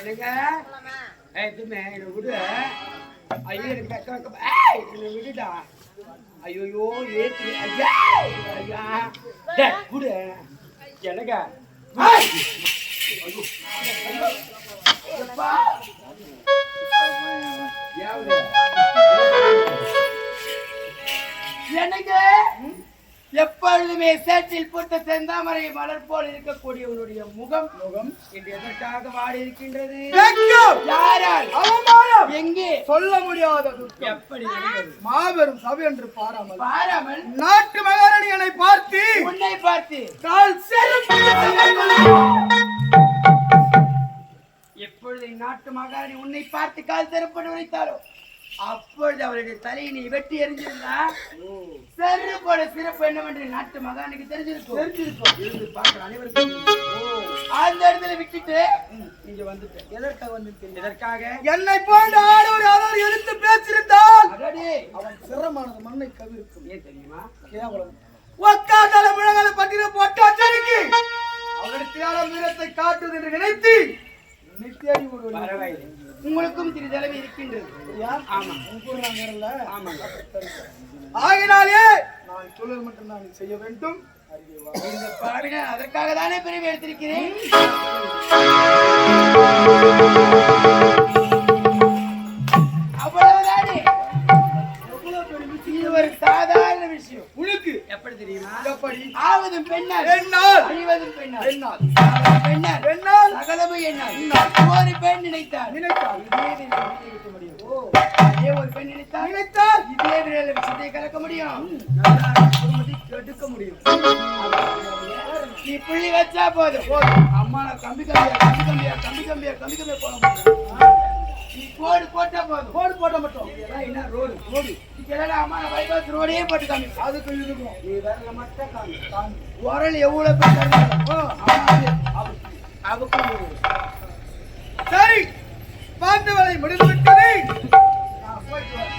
என்னங்க எதுவுமே என்ன விடு. ஐயோ எனக்கு கக்க என்ன விடுடா. ஐயோ ஏத்து ஐயா ஐயா விடு என்னங்க எனக்கு எப்பொழுதுமே சேற்றில் போட்ட செந்தாமரை மலர் போல் இருக்கக்கூடியவனுடைய முகம் இன்று எதற்காக வாடி இருக்கின்றது? யாரால் அவமானம் எங்கே சொல்ல முடியாத எப்படி மாபெரும் சபை என்று பாராமல் நாட்டு மகாராணி என்னை பார்த்து உன்னை பார்த்து கால் எப்பொழுது நாட்டு மகாராணி உன்னை பார்த்து கால் செருப்படி உரைத்தாரோ அப்பொழுது அவருடைய தலையினை வெட்டி எறிஞ்சிருந்தா செருப்போட சிறப்பு என்னவென்று நாட்டு மகானுக்கு தெரிஞ்சிருக்கும் பார்க்கிற அனைவருக்கும் அந்த இடத்துல விட்டுட்டு இங்க வந்துட்டேன். எதற்காக வந்திருக்கேன்? எதற்காக என்னை போன்ற ஆடவர் அவர் எடுத்து பேசியிருந்தால் அவன் சிரமானது மண்ணை கவிருக்கும். ஏன் தெரியுமா? கேவலம் ஒக்காதால முழங்கால பட்டின போட்டா சரிக்கு அவருடைய வீரத்தை காட்டுவது என்று நினைத்து உங்களுக்கும் சிறிதளவு இருக்கின்றது. ஆகினாலே நான் சொல்வது மட்டும் நான் செய்ய வேண்டும். இந்த பாவினர் அதற்காக தானே பிரிவு எடுத்திருக்கிறேன். அவ்வளவுதானே. இது ஒரு சாதாரண விஷயம். உனக்கு எப்படி தெரியுமா? எப்படி ஆவதும் பெண்ணால் அழிவதும் பெண்ணால் பெண்ணால் சகலமும் எண்ணால் ஒரு பெண் நினைத்தால் இதே ஒரு பெண் நினைத்தால் இதே விஷயத்தை கலக்க முடியும், எடுக்க முடியும். நீ புள்ளி வச்சா போதும். அம்மா நான் கம்பி கம்பியா போட முடியும். நீ கோடு போட்டா போதும். கோடு போட்ட மட்டும் என்ன ரோடு அம்மா நான் பைபாஸ் ரோடே போட்டு காமி. அதுக்கு இருக்கும் நீ வேற மட்டும் காமி. உரல் எவ்வளவு சரி பார்த்து வேலை முடிந்துவிட்டது. நான் போயிட்டு வரேன்.